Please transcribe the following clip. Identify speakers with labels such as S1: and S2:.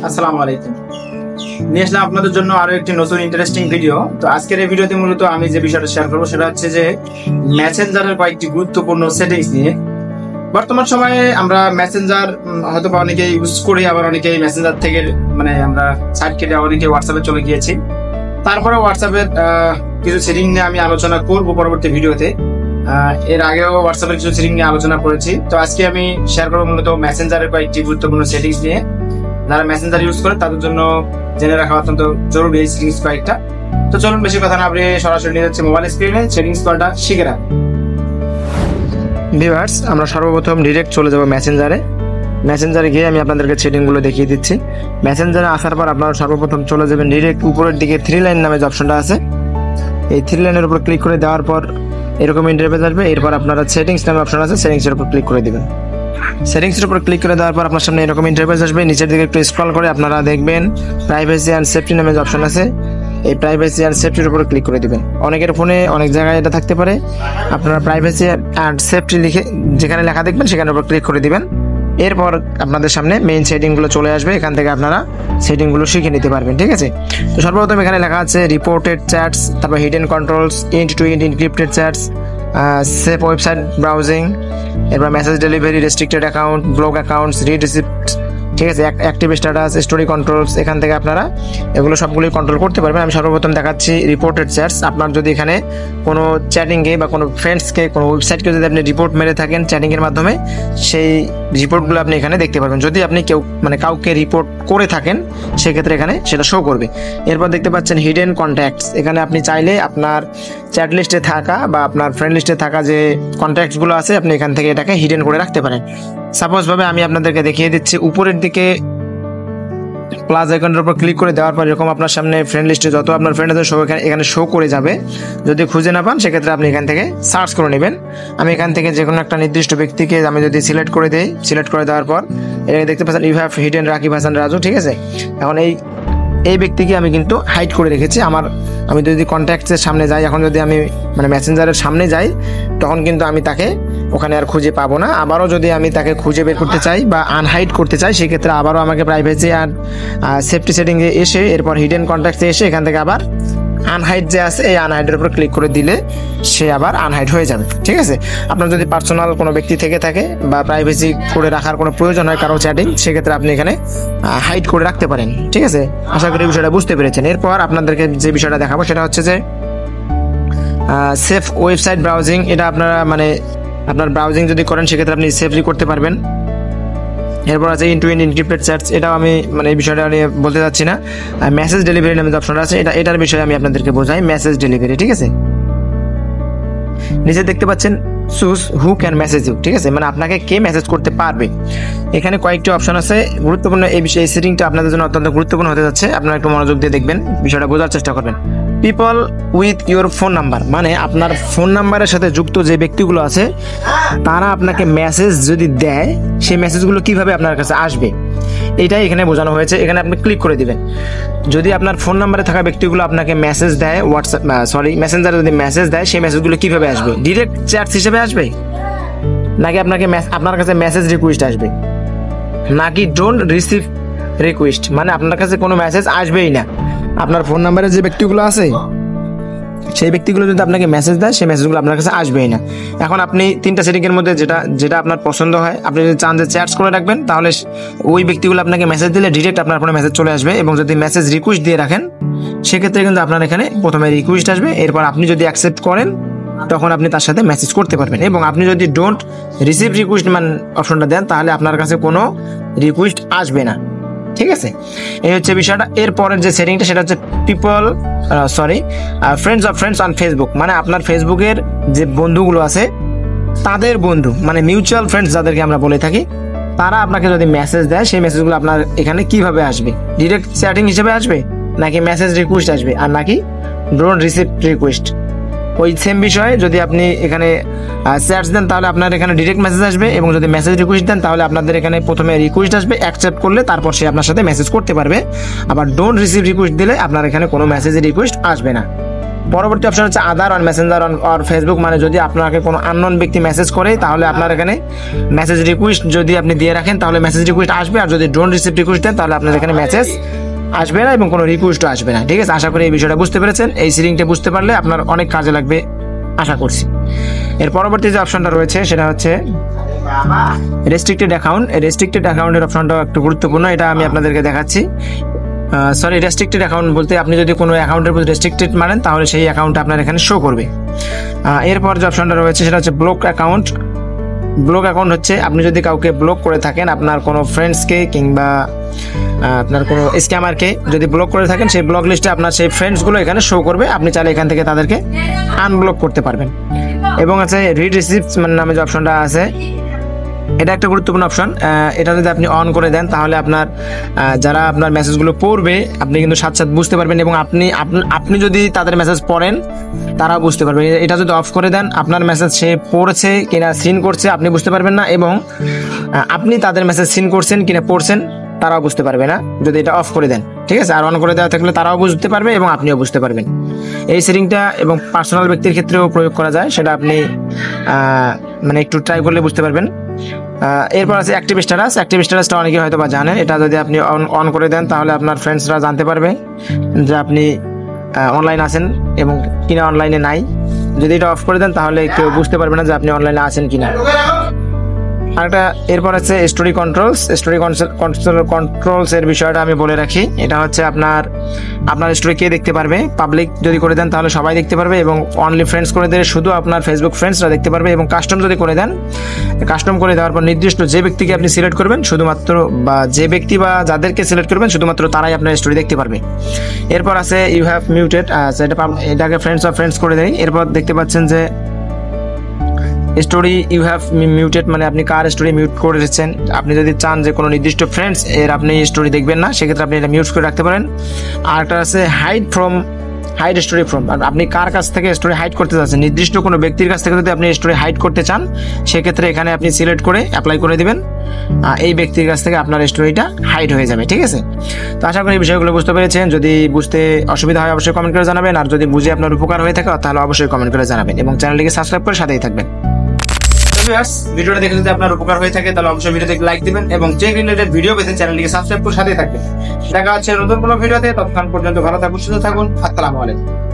S1: আসসালামু আলাইকুম। নিয়ে আসলাম আপনাদের জন্য আরো একটি নতুন ইন্টারেস্টিং ভিডিও। তো আজকের এই ভিডিওতে মূলত আমি যে বিষয়টা শেয়ার করবো সেটা হচ্ছে যে মেসেঞ্জারের কয়েকটি গুরুত্বপূর্ণ সেটিংস নিয়ে। বর্তমান সময়ে আমরা মেসেঞ্জার হয়তো বা অনেকে ইউজ করি, আবার অনেকে মেসেঞ্জার থেকে আমরা সাইড কেটে অনেকে হোয়াটসঅ্যাপে চলে গিয়েছি। তারপরে হোয়াটসঅ্যাপের কিছু সেটিং নিয়ে আমি আলোচনা করবো পরবর্তী ভিডিওতে। এর আগেও হোয়াটসঅ্যাপের কিছু সেটিং নিয়ে আলোচনা করেছি। তো আজকে আমি শেয়ার করবো মূলত মেসেঞ্জারের কয়েকটি গুরুত্বপূর্ণ সেটিংস নিয়ে। যারা মেসেঞ্জার ইউজ করে তাদের জন্য জেনে রাখা অত্যন্ত জরুরি এই সেটিংস কয়েকটা। তো চলুন বেশি কথা না বলে সরাসরি নিয়ে যাচ্ছে মোবাইল স্ক্রিনে সেটিংস কলটা শিখে রাখ। ভিউয়ার্স, আমরা সর্বপ্রথম ডিরেক্ট চলে যাব মেসেঞ্জারে গিয়ে আমি আপনাদেরকে সেটিংগুলো দেখিয়ে দিচ্ছি। মেসেঞ্জারে আসার পর আপনারা সর্বপ্রথম চলে যাবেন ডিরেক্ট উপরের দিকে 3 লাইন নামে যে অপশনটা আছে, এই 3 লাইনের উপর ক্লিক করে দেওয়ার পর এরকম ইন্টারফেস আসবে। এরপর আপনারা সেটিংস নামে অপশন আছে, সেটিংসের উপর ক্লিক করে দিবেন। সেটিংসের উপর ক্লিক করে দেওয়ার পর আপনার সামনে এরকম ইন্টারফেস আসবে। নিচের দিকে একটু স্ক্রল করে আপনারা দেখবেন প্রাইভেসি অ্যান্ড সেফটি নামে যে অপশন আছে, এই প্রাইভেসি অ্যান্ড সেফটির উপর ক্লিক করে দিবেন। অনেকের ফোনে অনেক জায়গায় এটা থাকতে পারে, আপনারা প্রাইভেসি অ্যান্ড সেফটি লিখে যেখানে লেখা দেখবেন সেখানের উপর ক্লিক করে দিবেন। এরপর আপনাদের সামনে মেইন সেটিংগুলো চলে আসবে, এখান থেকে আপনারা সেটিংগুলো শিখে নিতে পারবেন। ঠিক আছে, তো সর্বপ্রথম এখানে লেখা আছে রিপোর্টেড চ্যাটস, তারপর hidden controls, end to end encrypted chats, safe website browsing, এরপর message delivery, restricted account, block accounts, read receipt, ঠিক আছে, অ্যাক্টিভ স্ট্যাটাস, স্টোরি কন্ট্রোলস। এখান থেকে আপনারা এগুলো সবগুলোই কন্ট্রোল করতে পারবেন। আমি সর্বপ্রথম দেখাচ্ছি রিপোর্টেড চ্যাটস। আপনার যদি এখানে কোনো চ্যাটিংয়ে বা কোনো ফ্রেন্ডসকে, কোনো ওয়েবসাইটকে যদি আপনি রিপোর্ট মেরে থাকেন চ্যাটিংয়ের মাধ্যমে, সেই রিপোর্টগুলো আপনি এখানে দেখতে পারবেন। যদি আপনি কাউকে রিপোর্ট করে থাকেন সেক্ষেত্রে এখানে সেটা শো করবে। এরপর দেখতে পাচ্ছেন হিডেন কন্ট্যাক্টস। এখানে আপনি চাইলে আপনার চ্যাট লিস্টে থাকা বা আপনার ফ্রেন্ড লিস্টে থাকা যে কন্ট্যাক্টসগুলো আছে আপনি এখান থেকে এটাকে হিডেন করে রাখতে পারেন। সাপোজ ভাবে আমি আপনাদেরকে দেখিয়ে দিচ্ছি, উপরের দিকে প্লাস আইকনের উপর ক্লিক করে দেওয়ার পর এরকম আপনার সামনে ফ্রেন্ড লিস্টে যত আপনার ফ্রেন্ড আছে সব এখানে শো করে যাবে। যদি খুঁজে না পান সেক্ষেত্রে আপনি এখান থেকে সার্চ করে নেবেন। আমি এখান থেকে যে কোনো একটা নির্দিষ্ট ব্যক্তিকে আমি যদি সিলেক্ট করে দিই, সিলেক্ট করে দেওয়ার পর এখানে দেখতে পাচ্ছেন you have hidden Rakib Hasan Raju. ঠিক আছে, এখন এই ব্যক্তিকে আমি কিন্তু হাইড করে রেখেছি। আমি যদি কন্ট্যাক্টসের সামনে যাই, এখন যদি আমি মেসেঞ্জারের সামনে যাই তখন কিন্তু আমি তাকে ওখানে আর খুঁজে পাবো না। আবারও যদি আমি তাকে খুঁজে বের করতে চাই বা আনহাইড করতে চাই সেক্ষেত্রে আবারও আমাকে প্রাইভেসি আর সেফটি সেটিংয়ে এসে এরপর হিডেন কন্ট্যাক্টসে এসে এখান থেকে আবার আনহাইড যে আছে এই আনহাইডের উপর ক্লিক করে দিলে সে আবার আনহাইড হয়ে যাবে। ঠিক আছে, আপনার যদি পার্সোনাল কোনো ব্যক্তি থেকে থাকে বা প্রাইভেসি করে রাখার কোনো প্রয়োজন হয় কারো চ্যাটিং, সেক্ষেত্রে আপনি এখানে হাইড করে রাখতে পারেন। ঠিক আছে, আশা করি বিষয়টা বুঝতে পেরেছেন। এরপর আপনাদেরকে যে বিষয়টা দেখাবো সেটা হচ্ছে যে সেফ ওয়েবসাইট ব্রাউজিং। এটা আপনারা আপনার ব্রাউজিং যদি করেন সেক্ষেত্রে আপনি সেফলি করতে পারবেন। এরপর আছে end to end encrypted chats. এটা আমি এই বিষয়টা নিয়ে বলতে চাচ্ছি না। মেসেজ ডেলিভারি নামে যে অপশনটা আছে এটার বিষয়ে আমি আপনাদেরকে বোঝাই। মেসেজ ডেলিভারি, ঠিক আছে, নিচে দেখতে পাচ্ছেন choose who can message you. ঠিক আছে, আপনাকে কে মেসেজ করতে পারবে। এখানে কয়েকটি অপশন আছে গুরুত্বপূর্ণ। এই সেটিংটা আপনাদের জন্য অত্যন্ত গুরুত্বপূর্ণ হতে যাচ্ছে। আপনারা একটু মনোযোগ দিয়ে দেখবেন, বিষয়টা বোঝার চেষ্টা করবেন। People with your phone number, আপনার ফোন নাম্বারের সাথে যুক্ত যে ব্যক্তিগুলো আছে তারা আপনাকে মেসেজ যদি দেয় সেই মেসেজগুলো কিভাবে আপনার কাছে আসবে এটাই এখানে বোঝানো হয়েছে। এখানে আপনি ক্লিক করে দিবেন। যদি আপনার ফোন নাম্বারে থাকা ব্যক্তিগুলো আপনাকে মেসেজ দেয় মেসেঞ্জারে যদি মেসেজ দেয় সেই মেসেজগুলো কিভাবে আসবে? ডিরেক্ট চ্যাটস হিসেবে আসবে, নাকি আপনার কাছে মেসেজ রিকোয়েস্ট আসবে, নাকি ডোন্ট রিসিভ রিকোয়েস্ট, আপনার কাছে কোনো মেসেজ আসবেই না। আপনার ফোন নাম্বারে যে ব্যক্তিগুলো আছে সেই ব্যক্তিগুলো যদি আপনাকে মেসেজ দেয় সেই মেসেজগুলো আপনার কাছে আসবেই না। এখন আপনি 3টা সেটিংয়ের মধ্যে যেটা আপনার পছন্দ হয়, আপনি যদি চান যে চ্যাটস করে রাখবেন তাহলে ওই ব্যক্তিগুলো আপনাকে মেসেজ দিলে ডিরেক্ট আপনার ফোনে মেসেজ চলে আসবে। এবং যদি মেসেজ রিকোয়েস্ট দিয়ে রাখেন সেক্ষেত্রে কিন্তু আপনার এখানে প্রথমে রিকোয়েস্ট আসবে, এরপর আপনি যদি অ্যাকসেপ্ট করেন তখন আপনি তার সাথে মেসেজ করতে পারবেন। এবং আপনি যদি ডোন্ট রিসিভ রিকোয়েস্ট অপশনটা দেন তাহলে আপনার কাছে কোনো রিকোয়েস্ট আসবে না। ঠিক আছে, এই হচ্ছে বিষয়টা। এরপরের যে সেটিংটা সেটা হচ্ছে friends of friends on Facebook. আপনার ফেসবুকের যে বন্ধুগুলো আছে তাদের বন্ধু, মিউচুয়াল ফ্রেন্ডস যাদেরকে আমরা বলে থাকি, তারা আপনাকে যদি মেসেজ দেয় সেই মেসেজগুলো আপনার এখানে কিভাবে আসবে? ডিরেক্ট চ্যাটিং হিসেবে আসবে, নাকি মেসেজ রিকোয়েস্ট আসবে, আর নাকি ডোন্ট রিসিভ রিকোয়েস্ট? ওই সেম বিষয়ে যদি আপনি এখানে চ্যাটস দেন তাহলে আপনার এখানে ডিরেক্ট মেসেজ আসবে, এবং যদি মেসেজ রিকোয়েস্ট দেন তাহলে আপনাদের এখানে প্রথমে রিকোয়েস্ট আসবে, অ্যাকসেপ্ট করলে তারপর সে আপনার সাথে মেসেজ করতে পারবে। আবার ডোন্ট রিসিভ রিকোয়েস্ট দিলে আপনার এখানে কোনো মেসেজের রিকোয়েস্ট আসবে না। পরবর্তী অপশন হচ্ছে আদার অন মেসেঞ্জার অর ফেসবুক, মানে যদি আপনাকে কোনো আননোন ব্যক্তি মেসেজ করে তাহলে আপনার এখানে মেসেজ রিকোয়েস্ট যদি আপনি দিয়ে রাখেন তাহলে মেসেজ রিকোয়েস্ট আসবে, আর যদি ডোন্ট রিসিভ রিকোয়েস্ট দেন তাহলে আপনার এখানে মেসেজ আসবে না এবং কোনো রিকোয়েস্টও আসবে না। ঠিক আছে, আশা করি এই বিষয়টা বুঝতে পেরেছেন। এই সেটিংটা বুঝতে পারলে আপনার অনেক কাজে লাগবে আশা করছি। এর পরবর্তী যে অপশনটা রয়েছে সেটা হচ্ছে রেস্ট্রিক্টেড অ্যাকাউন্ট। এই রেস্ট্রিক্টেড অ্যাকাউন্টের অপশনটা একটু গুরুত্বপূর্ণ, এটা আমি আপনাদেরকে দেখাচ্ছি। রেস্ট্রিক্টেড অ্যাকাউন্ট বলতে আপনি যদি কোনো অ্যাকাউন্টের প্রতি রেস্ট্রিক্টেড মানেন তাহলে সেই অ্যাকাউন্টটা আপনার এখানে শো করবে। এরপর যে অপশনটা রয়েছে সেটা হচ্ছে ব্লক অ্যাকাউন্ট। ব্লক অ্যাকাউন্ট হচ্ছে আপনি যদি কাউকে ব্লক করে থাকেন, আপনার কোনো ফ্রেন্ডসকে কিংবা আপনার কোনো স্ক্যামারকে যদি ব্লক করে থাকেন, সেই ব্লক লিস্টে আপনার সেই ফ্রেন্ডসগুলো এখানে শো করবে। আপনি চাইলে এখান থেকে তাদেরকে আনব্লক করতে পারবেন। এবং আছে রিড রিসিপ্টস নামে যে অপশনটা আছে, এটা একটা গুরুত্বপূর্ণ অপশন। এটা যদি আপনি অন করে দেন তাহলে আপনার যারা আপনার মেসেজগুলো পড়বে আপনি কিন্তু সাথে সাথে বুঝতে পারবেন, এবং আপনি যদি তাদের মেসেজ পড়েন তারাও বুঝতে পারবে। এটা যদি অফ করে দেন আপনার মেসেজ সে পড়ছে কিনা সিন করছে আপনি বুঝতে পারবেন না, এবং আপনি তাদের মেসেজ সিন করছেন কিনা পড়ছেন তারাও বুঝতে পারবে না যদি এটা অফ করে দেন। ঠিক আছে, আর অন করে দেওয়া থাকলে তারাও বুঝতে পারবে এবং আপনিও বুঝতে পারবেন। এই সেটিংটা এবং পার্সোনাল ব্যক্তির ক্ষেত্রেও প্রয়োগ করা যায়, সেটা আপনি মানে একটু ট্রাই করলে বুঝতে পারবেন। এরপর আছে অ্যাক্টিভ স্ট্যাটাস। অ্যাক্টিভ স্ট্যাটাসটা অনেকে হয়তো বা জানেন। এটা যদি আপনি অন করে দেন তাহলে আপনার ফ্রেন্ডসরা জানতে পারবে যে আপনি অনলাইন আছেন এবং কিনা অনলাইনে নাই। যদি এটা অফ করে দেন তাহলে কেউ বুঝতে পারবে না যে আপনি অনলাইনে আছেন কিনা। আরেকটা এরপর আছে স্টোরি কন্ট্রোলস। স্টোরি কন্ট্রোলস এর বিষয়টা আমি বলে রাখি। এটা হচ্ছে আপনার স্টোরি কে দেখতে পারবে। পাবলিক যদি করে দেন তাহলে সবাই দেখতে পারবে, এবং অনলি ফ্রেন্ডস করে দিলে শুধু আপনার ফেসবুক ফ্রেন্ডসরা দেখতে পারবে। এবং কাস্টম যদি করে দেন, কাস্টম করে দেওয়ার পর নির্দিষ্ট যে ব্যক্তিকে আপনি সিলেক্ট করবেন শুধুমাত্র, বা যে ব্যক্তি বা যাদেরকে সিলেক্ট করবেন শুধুমাত্র তারাই আপনার স্টোরি দেখতে পারবে। এরপর আছে ইউ হ্যাভ মিউটেড, এটাকে ফ্রেন্ডস অফ ফ্রেন্ডস করে দেয়। এরপর দেখতে পাচ্ছেন যে স্টোরি ইউ হ্যাভ মিউটেড, মানে আপনি কার স্টোরি মিউট করে রেখেছেন। আপনি যদি চান যে কোনো নির্দিষ্ট ফ্রেন্ডস এর আপনি স্টোরি দেখবেন না, সেক্ষেত্রে আপনি এটা মিউট করে রাখতে পারেন। আর একটা আছে হাইড স্টোরি ফ্রম, আপনি কার কাছ থেকে স্টোরি হাইড করতে চাচ্ছেন, নির্দিষ্ট কোনো ব্যক্তির কাছ থেকে যদি আপনি স্টোরি হাইড করতে চান সেক্ষেত্রে এখানে আপনি সিলেক্ট করে অ্যাপ্লাই করে দিবেন, এই ব্যক্তির কাছ থেকে আপনার স্টোরিটা হাইড হয়ে যাবে। ঠিক আছে, তো আশা করি এই বিষয়গুলো বুঝতে পেরেছেন। যদি বুঝতে অসুবিধা হয় অবশ্যই কমেন্ট করে জানাবেন, আর যদি বুঝে আপনার উপকার হয়ে থাকে তাহলে অবশ্যই কমেন্ট করে জানাবেন, এবং চ্যানেলটিকে সাবস্ক্রাইব করে সাথেই থাকবেন। ভিডিওটা দেখে যদি আপনার উপকার হয়ে থাকে তাহলে অবশ্যই ভিডিওতে লাইক দিবেন, এবং চেক রিলেটেড ভিডিও পেতে চ্যানেলটিকে সাবস্ক্রাইব করে সাথেই থাকবেন। দেখা হচ্ছে নতুন কোনো ভিডিওতে, ততক্ষণ পর্যন্ত ভালো থাকুন, সুস্থ থাকুন। আসসালামু আলাইকুম।